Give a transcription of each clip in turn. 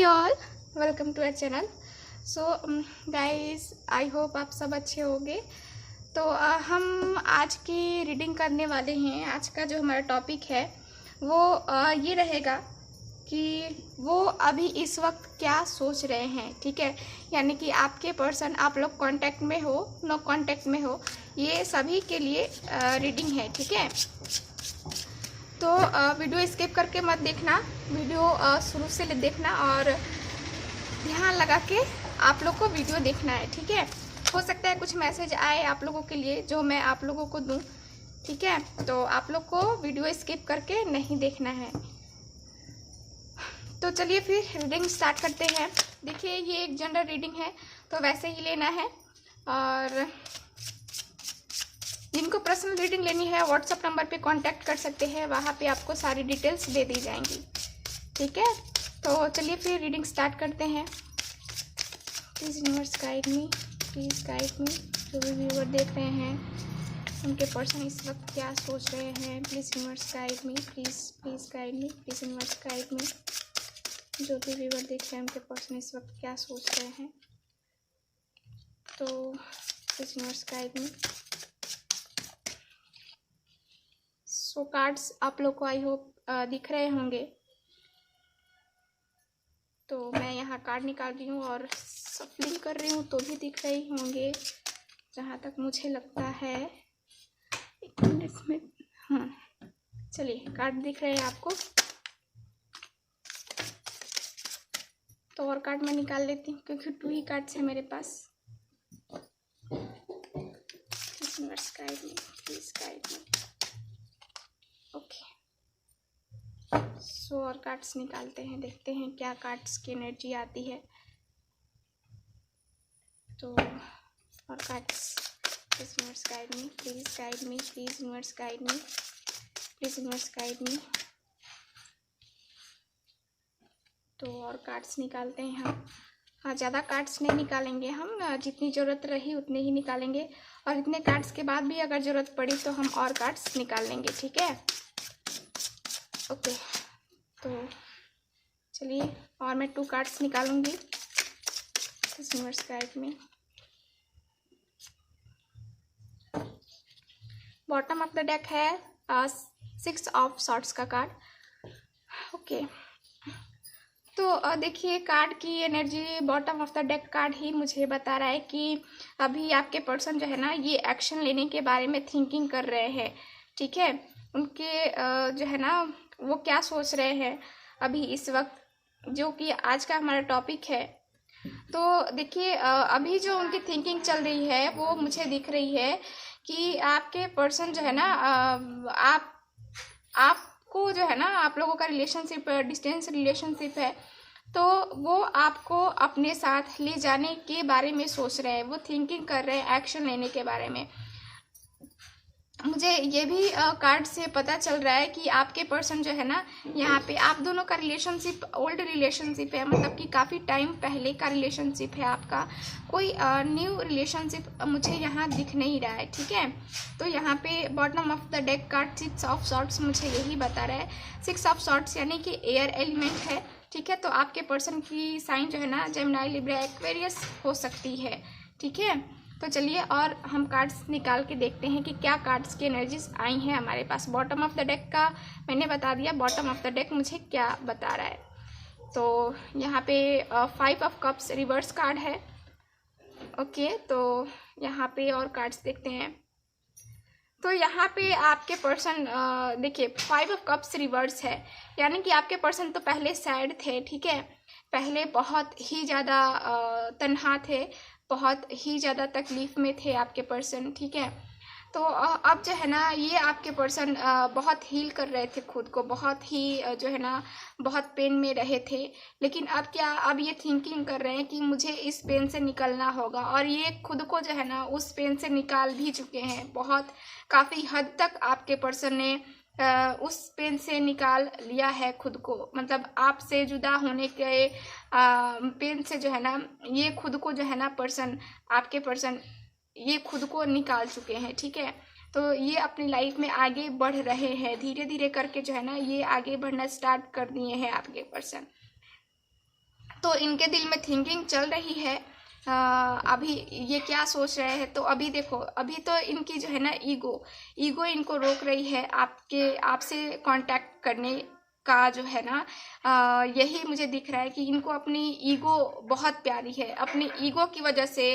All, welcome to our channel. So guys, I hope आप सब अच्छे होंगे। तो हम आज की रीडिंग करने वाले हैं। आज का जो हमारा टॉपिक है वो ये रहेगा कि वो अभी इस वक्त क्या सोच रहे हैं। ठीक है, यानी कि आपके पर्सन, आप लोग कांटेक्ट में हो, नो कांटेक्ट में हो, ये सभी के लिए रीडिंग है। ठीक है, तो वीडियो स्किप करके मत देखना, वीडियो शुरू से देखना और ध्यान लगा के आप लोग को वीडियो देखना है। ठीक है, हो सकता है कुछ मैसेज आए आप लोगों के लिए जो मैं आप लोगों को दूं। ठीक है, तो आप लोग को वीडियो स्किप करके नहीं देखना है। तो चलिए फिर रीडिंग स्टार्ट करते हैं। देखिए, ये एक जनरल रीडिंग है तो वैसे ही लेना है, और जिनको पर्सनल रीडिंग लेनी है व्हाट्सएप नंबर पे कांटेक्ट कर सकते हैं, वहाँ पे आपको सारी डिटेल्स दे दी जाएंगी। ठीक है, तो चलिए फिर रीडिंग स्टार्ट करते हैं। Please universe guide me, please guide मी। जो भी व्यूअर देख रहे हैं उनके पर्सन इस वक्त क्या सोच रहे हैं, please universe guide me, please guide me, please universe guide मी। जो भी व्यूअर देख रहे हैं उनके पर्सन इस वक्त क्या सोच रहे हैं, तो please universe guide me. So cards आप लोग को आई होप दिख रहे होंगे, तो मैं यहाँ कार्ड निकाल रही हूँ और सफलिंग कर रही हूँ तो भी दिख रहे होंगे जहाँ तक मुझे लगता है। एक मिनट में, हाँ चलिए, कार्ड दिख रहे हैं आपको, तो और कार्ड मैं निकाल लेती हूँ क्योंकि 2 ही कार्ड्स हैं मेरे पास। Please guide me, please guide me. Okay, so और कार्ड्स निकालते हैं, देखते हैं क्या कार्ड्स की एनर्जी आती है। तो और cards, please universe guide me, please guide me, please universe guide me, please universe guide मी। तो और कार्ड्स निकालते हैं हम। हाँ, ज़्यादा कार्ड्स नहीं निकालेंगे हम, जितनी ज़रूरत रही उतने ही निकालेंगे, और इतने कार्ड्स के बाद भी अगर ज़रूरत पड़ी तो हम और कार्ड्स निकाल लेंगे। ठीक है, ओके। तो चलिए, और मैं 2 कार्ड्स निकालूंगी। यूनिवर्स गाइड में बॉटम ऑफ द डेक है 6 ऑफ सॉर्ड्स का कार्ड। ओके, तो देखिए, कार्ड की energy, bottom of the deck card ही मुझे बता रहा है कि अभी आपके पर्सन जो है ना, ये एक्शन लेने के बारे में थिंकिंग कर रहे हैं। ठीक है, उनके जो है ना, वो क्या सोच रहे हैं अभी इस वक्त, जो कि आज का हमारा टॉपिक है। तो देखिए, अभी जो उनकी थिंकिंग चल रही है वो मुझे दिख रही है कि आपके पर्सन जो है ना, आपको जो है ना, आप लोगों का रिलेशनशिप डिस्टेंस रिलेशनशिप है, तो वो आपको अपने साथ ले जाने के बारे में सोच रहे हैं, वो थिंकिंग कर रहे हैं एक्शन लेने के बारे में। मुझे ये भी कार्ड से पता चल रहा है कि आपके पर्सन जो है ना, यहाँ पे आप दोनों का रिलेशनशिप ओल्ड रिलेशनशिप है, मतलब कि काफ़ी टाइम पहले का रिलेशनशिप है आपका। कोई न्यू रिलेशनशिप मुझे यहाँ दिख नहीं रहा है। ठीक है, तो यहाँ पे bottom of the deck card 6 of swords मुझे यही बता रहा है। 6 ऑफ सॉर्ड्स यानी कि एयर एलिमेंट है। ठीक है, तो आपके पर्सन की साइन जो है ना, जेमिनी, लिब्रा, एक्वेरियस हो सकती है। ठीक है, तो चलिए और हम कार्ड्स निकाल के देखते हैं कि क्या कार्ड्स की एनर्जीज आई हैं हमारे पास। बॉटम ऑफ द डेक का मैंने बता दिया, बॉटम ऑफ द डेक मुझे क्या बता रहा है। तो यहाँ पे 5 ऑफ कप्स रिवर्स कार्ड है। ओके, तो यहाँ पे और कार्ड्स देखते हैं। तो यहाँ पे आपके पर्सन देखिए, 5 ऑफ कप्स रिवर्स है, यानी कि आपके पर्सन तो पहले सैड थे। ठीक है, पहले बहुत ही ज़्यादा तन्हा थे, बहुत ही ज़्यादा तकलीफ़ में थे आपके पर्सन। ठीक है, तो अब जो है ना, ये आपके पर्सन बहुत हील कर रहे थे खुद को, बहुत ही जो है ना, बहुत पेन में रहे थे। लेकिन अब क्या, अब ये थिंकिंग कर रहे हैं कि मुझे इस पेन से निकलना होगा, और ये खुद को जो है ना उस पेन से निकाल भी चुके हैं। बहुत काफ़ी हद तक आपके पर्सन ने उस पेन से निकाल लिया है खुद को, मतलब आपसे जुदा होने के पेन से जो है ना, ये खुद को जो है ना पर्सन, आपके पर्सन ये खुद को निकाल चुके हैं। ठीक है, तो ये अपनी लाइफ में आगे बढ़ रहे हैं, धीरे धीरे करके जो है ना, ये आगे बढ़ना स्टार्ट कर दिए हैं आपके पर्सन। तो इनके दिल में थिंकिंग चल रही है। अभी ये क्या सोच रहे हैं, तो अभी देखो, अभी तो इनकी जो है ना ईगो इनको रोक रही है आपसे कांटेक्ट करने का, जो है ना यही मुझे दिख रहा है कि इनको अपनी ईगो बहुत प्यारी है। अपनी ईगो की वजह से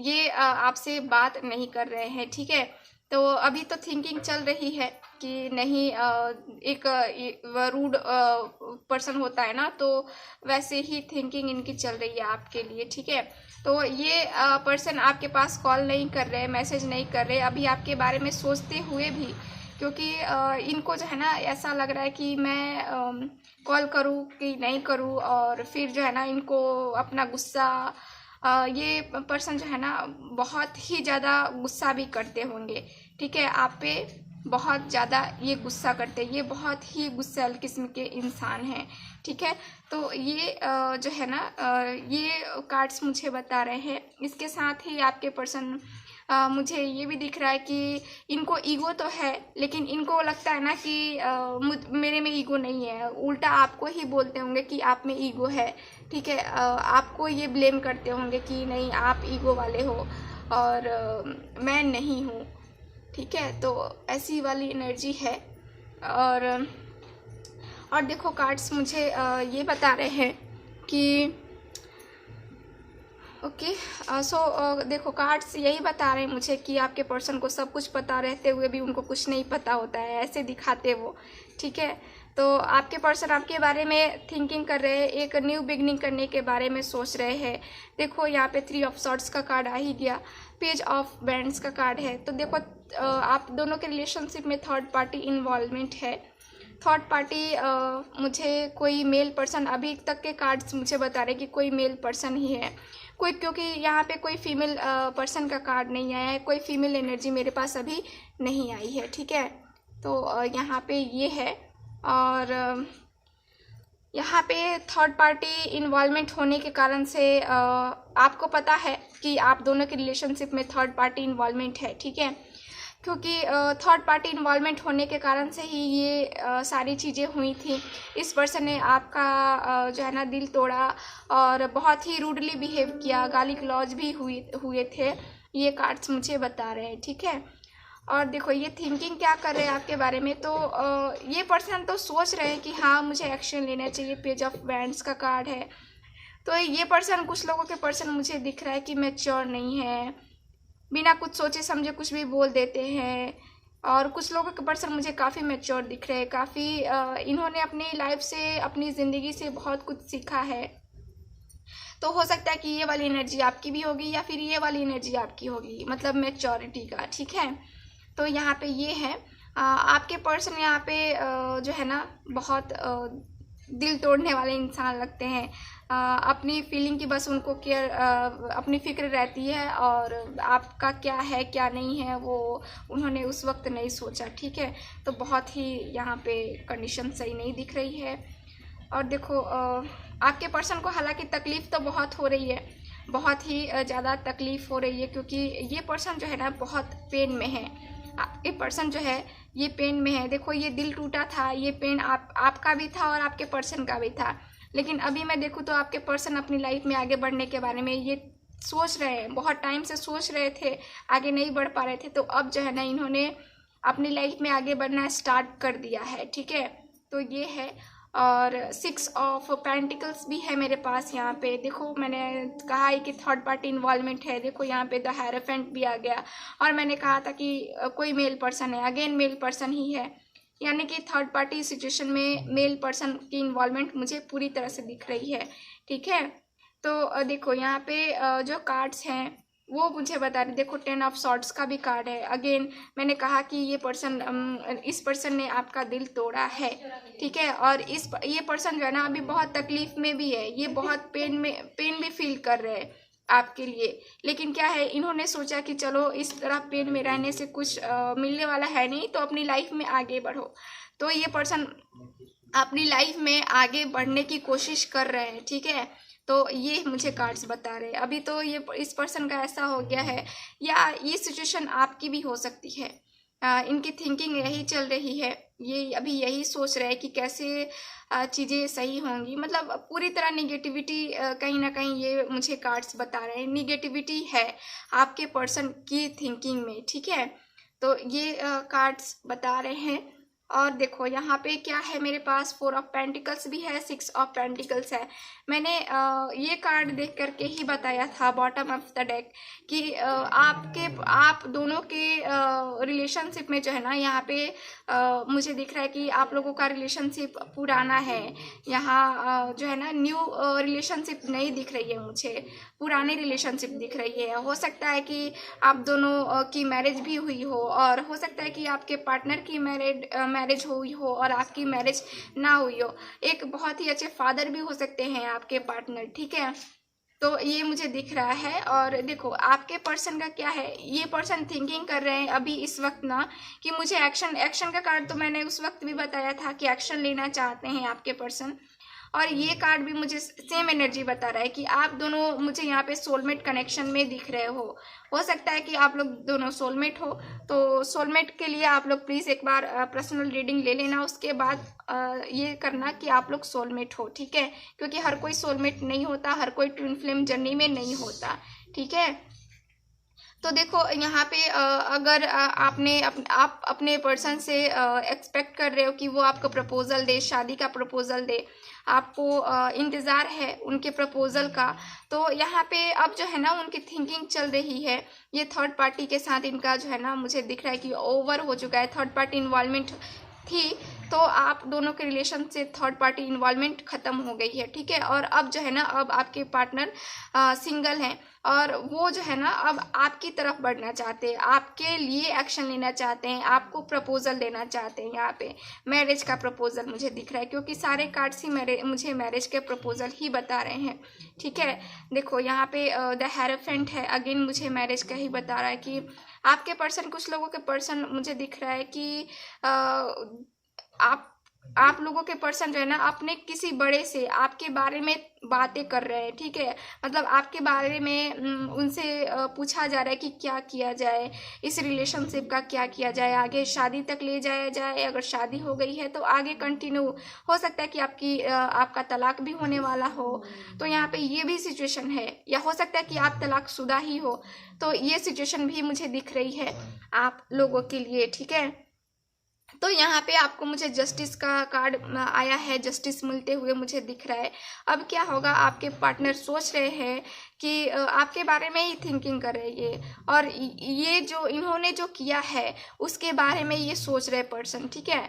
ये आपसे बात नहीं कर रहे हैं, ठीक है। तो अभी तो थिंकिंग चल रही है कि नहीं, एक रूड पर्सन होता है ना, तो वैसे ही थिंकिंग इनकी चल रही है आपके लिए, ठीक है। तो ये पर्सन आपके पास कॉल नहीं कर रहे, मैसेज नहीं कर रहे अभी आपके बारे में सोचते हुए भी, क्योंकि इनको जो है ना ऐसा लग रहा है कि मैं कॉल करूँ कि नहीं करूँ, और फिर जो है ना इनको अपना गुस्सा, ये पर्सन जो है ना बहुत ही ज़्यादा गुस्सा भी करते होंगे, ठीक है। आप पे बहुत ज़्यादा ये गुस्सा करते हैं, ये बहुत ही गुस्सैल किस्म के इंसान हैं, ठीक है। तो ये जो है ना ये कार्ड्स मुझे बता रहे हैं। इसके साथ ही आपके पर्सन, मुझे ये भी दिख रहा है कि इनको ईगो तो है, लेकिन इनको लगता है ना कि मेरे में ईगो नहीं है, उल्टा आपको ही बोलते होंगे कि आप में ईगो है, ठीक है। आपको ये ब्लेम करते होंगे कि नहीं, आप ईगो वाले हो और मैं नहीं हूँ, ठीक है। तो ऐसी वाली एनर्जी है। और देखो कार्ड्स मुझे ये बता रहे हैं कि ओके, सो देखो कार्ड्स यही बता रहे हैं मुझे कि आपके पर्सन को सब कुछ पता रहते हुए भी उनको कुछ नहीं पता होता है, ऐसे दिखाते वो, ठीक है। तो आपके पर्सन आपके बारे में थिंकिंग कर रहे हैं, एक न्यू बिगनिंग करने के बारे में सोच रहे हैं। देखो यहाँ पे 3 ऑफ सॉर्ड्स का कार्ड आ ही गया, पेज ऑफ बैंड्स का कार्ड है। तो देखो आप दोनों के रिलेशनशिप में थर्ड पार्टी इन्वॉल्वमेंट है। थर्ड पार्टी मुझे कोई मेल पर्सन, अभी तक के कार्ड्स मुझे बता रहे कि कोई मेल पर्सन ही है कोई, क्योंकि यहाँ पे कोई फीमेल पर्सन का कार्ड नहीं आया है, कोई फीमेल एनर्जी मेरे पास अभी नहीं आई है, ठीक है। तो यहाँ पे ये है। और यहाँ पे थर्ड पार्टी इन्वॉल्वमेंट होने के कारण से आपको पता है कि आप दोनों के रिलेशनशिप में थर्ड पार्टी इन्वॉल्वमेंट है, ठीक है। क्योंकि थर्ड पार्टी इन्वॉल्वमेंट होने के कारण से ही ये सारी चीज़ें हुई थी। इस पर्सन ने आपका जो है ना दिल तोड़ा और बहुत ही रूडली बिहेव किया, गाली गलौज भी हुए थे, ये कार्ड्स मुझे बता रहे हैं, ठीक है। और देखो ये थिंकिंग क्या कर रहे हैं आपके बारे में, तो ये पर्सन तो सोच रहे हैं कि हाँ मुझे एक्शन लेना चाहिए। पेज ऑफ बैंड्स का कार्ड है। तो ये पर्सन, कुछ लोगों के पर्सन मुझे दिख रहा है कि मैच्योर नहीं है, बिना कुछ सोचे समझे कुछ भी बोल देते हैं। और कुछ लोगों के पर्सन मुझे काफ़ी मैच्योर दिख रहे हैं, काफ़ी इन्होंने अपनी लाइफ से, अपनी ज़िंदगी से बहुत कुछ सीखा है। तो हो सकता है कि ये वाली एनर्जी आपकी भी होगी या फिर ये वाली एनर्जी आपकी होगी, मतलब मैच्योरिटी का, ठीक है। तो यहाँ पे ये है, आपके पर्सन यहाँ पे जो है ना बहुत दिल तोड़ने वाले इंसान लगते हैं। अपनी फीलिंग की बस उनको केयर, अपनी फिक्र रहती है, और आपका क्या है क्या नहीं है वो उन्होंने उस वक्त नहीं सोचा, ठीक है। तो बहुत ही यहाँ पे कंडीशन सही नहीं दिख रही है। और देखो आपके पर्सन को हालांकि तकलीफ़ तो बहुत हो रही है, बहुत ही ज़्यादा तकलीफ़ हो रही है, क्योंकि ये पर्सन जो है ना बहुत पेन में है। ये पर्सन जो है ये पेन में है। देखो ये दिल टूटा था, ये पेन आपका भी था और आपके पर्सन का भी था। लेकिन अभी मैं देखूँ तो आपके पर्सन अपनी लाइफ में आगे बढ़ने के बारे में ये सोच रहे हैं, बहुत टाइम से सोच रहे थे, आगे नहीं बढ़ पा रहे थे। तो अब जो है ना इन्होंने अपनी लाइफ में आगे बढ़ना स्टार्ट कर दिया है, ठीक है। तो ये है। और 6 ऑफ पेंटिकल्स भी है मेरे पास यहाँ पे। देखो मैंने कहा है कि थर्ड पार्टी इन्वॉल्वमेंट है। देखो यहाँ पे द हेरोफेंट भी आ गया, और मैंने कहा था कि कोई मेल पर्सन है, अगेन मेल पर्सन ही है, यानी कि थर्ड पार्टी सिचुएशन में मेल पर्सन की इन्वॉल्वमेंट मुझे पूरी तरह से दिख रही है, ठीक है। तो देखो यहाँ पे जो कार्ड्स हैं वो मुझे बता रहे। देखो 10 ऑफ सॉर्ड्स का भी कार्ड है। अगेन मैंने कहा कि ये पर्सन, इस पर्सन ने आपका दिल तोड़ा है, ठीक है। और ये पर्सन जो है ना अभी बहुत तकलीफ में भी है, ये बहुत पेन भी फील कर रहे हैं आपके लिए। लेकिन क्या है, इन्होंने सोचा कि चलो इस तरह पेन में रहने से कुछ मिलने वाला है नहीं, तो अपनी लाइफ में आगे बढ़ो। तो ये पर्सन अपनी लाइफ में आगे बढ़ने की कोशिश कर रहे हैं, ठीक है। तो ये मुझे कार्ड्स बता रहे हैं। अभी तो ये इस पर्सन का ऐसा हो गया है, या ये सिचुएशन आपकी भी हो सकती है, इनकी थिंकिंग यही चल रही है, ये अभी यही सोच रहे हैं कि कैसे चीज़ें सही होंगी। मतलब पूरी तरह निगेटिविटी कहीं ना कहीं ये मुझे कार्ड्स बता रहे हैं, निगेटिविटी है आपके पर्सन की थिंकिंग में, ठीक है। तो ये कार्ड्स बता रहे हैं। और देखो यहाँ पे क्या है, मेरे पास 4 ऑफ पेंटिकल्स भी है, 6 ऑफ पेंटिकल्स है। मैंने ये कार्ड देख करके ही बताया था बॉटम ऑफ द डेक कि आप दोनों के रिलेशनशिप में जो है ना, यहाँ पे मुझे दिख रहा है कि आप लोगों का रिलेशनशिप पुराना है। यहाँ जो है ना, न्यू रिलेशनशिप नहीं दिख रही है मुझे, पुरानी रिलेशनशिप दिख रही है। हो सकता है कि आप दोनों की मैरिज भी हुई हो, और हो सकता है कि आपके पार्टनर की मैरिज हुई हो और आपकी मैरिज ना हुई हो। एक बहुत ही अच्छे फादर भी हो सकते हैं आपके पार्टनर, ठीक है। तो ये मुझे दिख रहा है। और देखो आपके पर्सन का क्या है, ये पर्सन थिंकिंग कर रहे हैं अभी इस वक्त ना कि मुझे एक्शन का कार्ड तो मैंने उस वक्त भी बताया था कि एक्शन लेना चाहते हैं आपके पर्सन। और ये कार्ड भी मुझे सेम एनर्जी बता रहा है कि आप दोनों मुझे यहाँ पे सोलमेट कनेक्शन में दिख रहे हो सकता है कि आप लोग दोनों सोलमेट हो। तो सोलमेट के लिए आप लोग प्लीज़ एक बार पर्सनल रीडिंग ले लेना, उसके बाद ये करना कि आप लोग सोलमेट हो, ठीक है। क्योंकि हर कोई सोलमेट नहीं होता, हर कोई ट्विन फ्लेम जर्नी में नहीं होता, ठीक है। तो देखो यहाँ पे अगर आप अपने पर्सन से एक्सपेक्ट कर रहे हो कि वो आपको प्रपोजल दे, शादी का प्रपोजल दे, आपको इंतज़ार है उनके प्रपोजल का, तो यहाँ पे अब जो है ना उनकी थिंकिंग चल रही है, ये थर्ड पार्टी के साथ इनका जो है ना मुझे दिख रहा है कि ओवर हो चुका है। थर्ड पार्टी इन्वॉल्वमेंट थी, तो आप दोनों के रिलेशन से थर्ड पार्टी इन्वॉल्वमेंट ख़त्म हो गई है, ठीक है। और अब जो है ना, अब आपके पार्टनर सिंगल हैं और वो जो है ना अब आपकी तरफ बढ़ना चाहते हैं, आपके लिए एक्शन लेना चाहते हैं, आपको प्रपोजल देना चाहते हैं। यहाँ पे मैरिज का प्रपोजल मुझे दिख रहा है, क्योंकि सारे कार्ड्स ही मुझे मैरिज के प्रपोजल ही बता रहे हैं, ठीक है। देखो यहाँ पे द हेरोफेंट है, अगेन मुझे मैरिज का ही बता रहा है कि आपके पर्सन, कुछ लोगों के पर्सन मुझे दिख रहा है कि आप लोगों के पर्सन जो है ना अपने किसी बड़े से आपके बारे में बातें कर रहे हैं, ठीक है। मतलब आपके बारे में उनसे पूछा जा रहा है कि क्या किया जाए, इस रिलेशनशिप का क्या किया जाए, आगे शादी तक ले जाया जाए, अगर शादी हो गई है तो आगे कंटिन्यू, हो सकता है कि आपका तलाक भी होने वाला हो। तो यहाँ पे ये भी सिचुएशन है, या हो सकता है कि आप तलाकशुदा ही हो, तो ये सिचुएशन भी मुझे दिख रही है आप लोगों के लिए, ठीक है। तो यहाँ पे आपको मुझे जस्टिस का कार्ड आया है, जस्टिस मिलते हुए मुझे दिख रहा है। अब क्या होगा, आपके पार्टनर सोच रहे हैं कि आपके बारे में ही थिंकिंग कर रहे हैं, और ये जो इन्होंने जो किया है उसके बारे में ये सोच रहे पर्सन, ठीक है।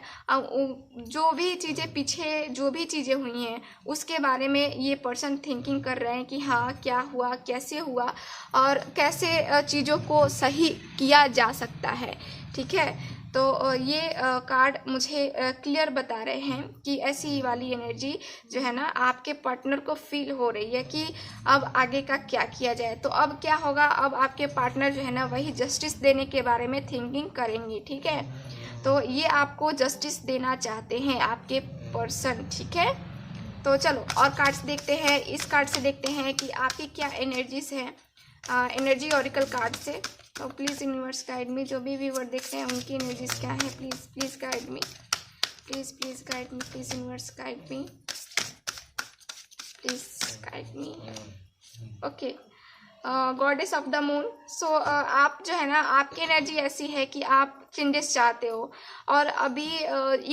जो भी चीज़ें पीछे जो भी चीज़ें हुई हैं उसके बारे में ये पर्सन थिंकिंग कर रहे हैं कि हाँ क्या हुआ, कैसे हुआ, और कैसे चीज़ों को सही किया जा सकता है, ठीक है। तो ये कार्ड मुझे क्लियर बता रहे हैं कि ऐसी वाली एनर्जी जो है ना आपके पार्टनर को फील हो रही है कि अब आगे का क्या किया जाए। तो अब क्या होगा, अब आपके पार्टनर जो है ना वही जस्टिस देने के बारे में थिंकिंग करेंगे, ठीक है। तो ये आपको जस्टिस देना चाहते हैं आपके पर्सन, ठीक है। तो चलो और कार्ड्स देखते हैं, इस कार्ड से देखते हैं कि आपकी क्या एनर्जीज हैं, एनर्जी ऑरिकल कार्ड से। तो प्लीज़ यूनिवर्स गाइड मी, जो भी व्यूअर देख रहे हैं उनकी एनर्जीज क्या है, please guide me, please guide me, please universe guide me, please guide me. Okay, goddess of the moon. So आप जो है ना, आपकी एनर्जी ऐसी है कि आप चेंजेस चाहते हो, और अभी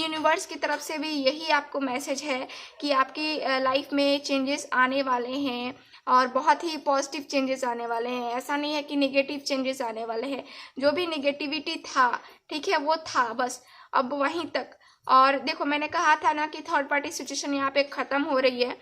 यूनिवर्स की तरफ से भी यही आपको मैसेज है कि आपकी लाइफ में चेंजेस आने वाले हैं, और बहुत ही पॉजिटिव चेंजेस आने वाले हैं। ऐसा नहीं है कि नेगेटिव चेंजेस आने वाले हैं, जो भी नेगेटिविटी था, ठीक है, वो था बस, अब वहीं तक। और देखो मैंने कहा था ना कि थर्ड पार्टी सिचुएशन यहाँ पे ख़त्म हो रही है,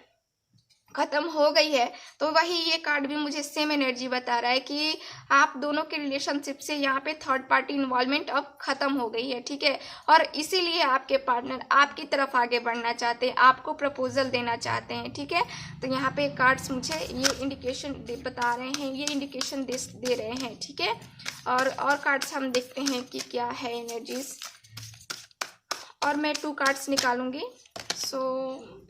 ख़त्म हो गई है। तो वही ये कार्ड भी मुझे सेम एनर्जी बता रहा है कि आप दोनों के रिलेशनशिप से यहाँ पे थर्ड पार्टी इन्वॉल्वमेंट अब ख़त्म हो गई है, ठीक है। और इसीलिए आपके पार्टनर आपकी तरफ आगे बढ़ना चाहते हैं, आपको प्रपोजल देना चाहते हैं, ठीक है। तो यहाँ पे कार्ड्स मुझे ये इंडिकेशन बता रहे हैं, ये इंडिकेशन दे रहे हैं, ठीक है। और कार्ड्स हम देखते हैं कि क्या है एनर्जीज, और मैं 2 कार्ड्स निकालूंगी। सो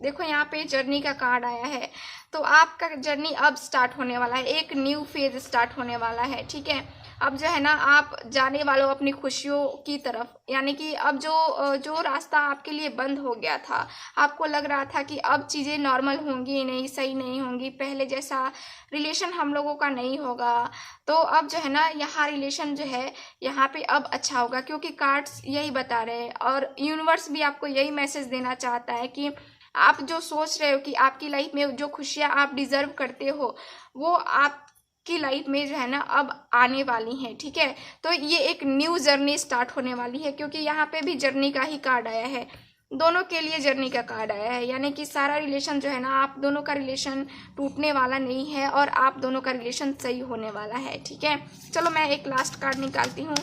देखो यहाँ पे जर्नी का कार्ड आया है, तो आपका जर्नी अब स्टार्ट होने वाला है, एक न्यू फेज स्टार्ट होने वाला है, ठीक है। अब जो है ना आप जाने वाले हो अपनी खुशियों की तरफ, यानी कि अब जो रास्ता आपके लिए बंद हो गया था, आपको लग रहा था कि अब चीज़ें नॉर्मल होंगी नहीं, सही नहीं होंगी, पहले जैसा रिलेशन हम लोगों का नहीं होगा, तो अब जो है ना यहाँ रिलेशन जो है यहाँ पे अब अच्छा होगा, क्योंकि कार्ड्स यही बता रहे हैं और यूनिवर्स भी आपको यही मैसेज देना चाहता है कि आप जो सोच रहे हो कि आपकी लाइफ में जो खुशियाँ आप डिजर्व करते हो वो आप की लाइफ में जो है ना अब आने वाली हैं। ठीक है, तो ये एक न्यू जर्नी स्टार्ट होने वाली है, क्योंकि यहाँ पे भी जर्नी का ही कार्ड आया है, दोनों के लिए जर्नी का कार्ड आया है, यानी कि सारा रिलेशन जो है ना आप दोनों का रिलेशन टूटने वाला नहीं है और आप दोनों का रिलेशन सही होने वाला है। ठीक है, चलो मैं एक लास्ट कार्ड निकालती हूँ,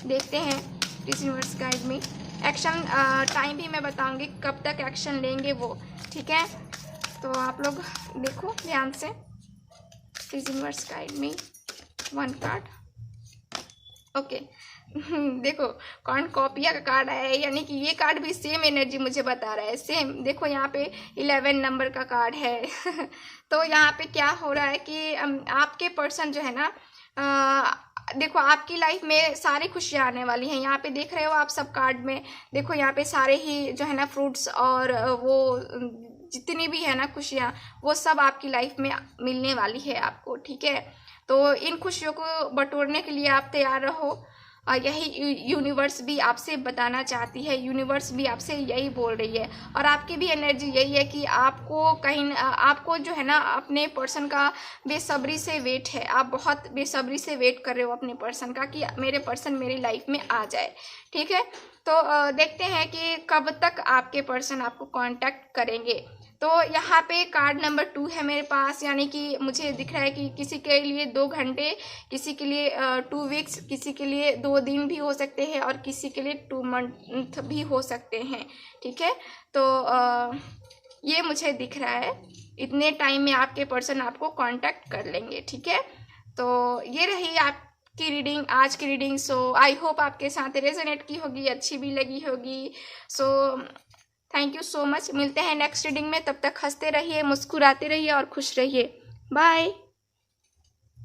देखते हैं इस यूनिवर्स गाइड में एक्शन टाइम भी मैं बताऊंगी कब तक एक्शन लेंगे वो। ठीक है, तो आप लोग देखो ध्यान से, प्लीज यूनिवर्स गाइड में वन कार्ड। ओके देखो कॉर्नकॉपिया का कार्ड आया है, यानी कि ये कार्ड भी सेम एनर्जी मुझे बता रहा है, सेम। देखो यहाँ पे 11 नंबर का कार्ड है तो यहाँ पे क्या हो रहा है कि आपके पर्सन जो है ना देखो आपकी लाइफ में सारी खुशियाँ आने वाली हैं। यहाँ पे देख रहे हो आप सब कार्ड में, देखो यहाँ पे सारे ही जो है ना फ्रूट्स और वो जितनी भी है ना खुशियाँ, वो सब आपकी लाइफ में मिलने वाली है आपको। ठीक है, तो इन खुशियों को बटोरने के लिए आप तैयार रहो, और यही यूनिवर्स भी आपसे बताना चाहती है, यूनिवर्स भी आपसे यही बोल रही है, और आपकी भी एनर्जी यही है कि आपको कहीं आपको जो है ना अपने पर्सन का बेसब्री से वेट है, आप बहुत बेसब्री से वेट कर रहे हो अपने पर्सन का कि मेरे पर्सन मेरी लाइफ में आ जाए। ठीक है, तो देखते हैं कि कब तक आपके पर्सन आपको कांटेक्ट करेंगे। तो यहाँ पे कार्ड नंबर 2 है मेरे पास, यानी कि मुझे दिख रहा है कि किसी के लिए 2 घंटे, किसी के लिए 2 वीक्स, किसी के लिए 2 दिन भी हो सकते हैं और किसी के लिए 2 मंथ भी हो सकते हैं। ठीक है, तो ये मुझे दिख रहा है इतने टाइम में आपके पर्सन आपको कांटेक्ट कर लेंगे। ठीक है, तो ये रही आपकी रीडिंग, आज की रीडिंग। सो आई होप आपके साथ रेजोनेट की होगी, अच्छी भी लगी होगी। So thank you so much, मिलते हैं नेक्स्ट रीडिंग में, तब तक हंसते रहिए, मुस्कुराते रहिए और खुश रहिए। बाय।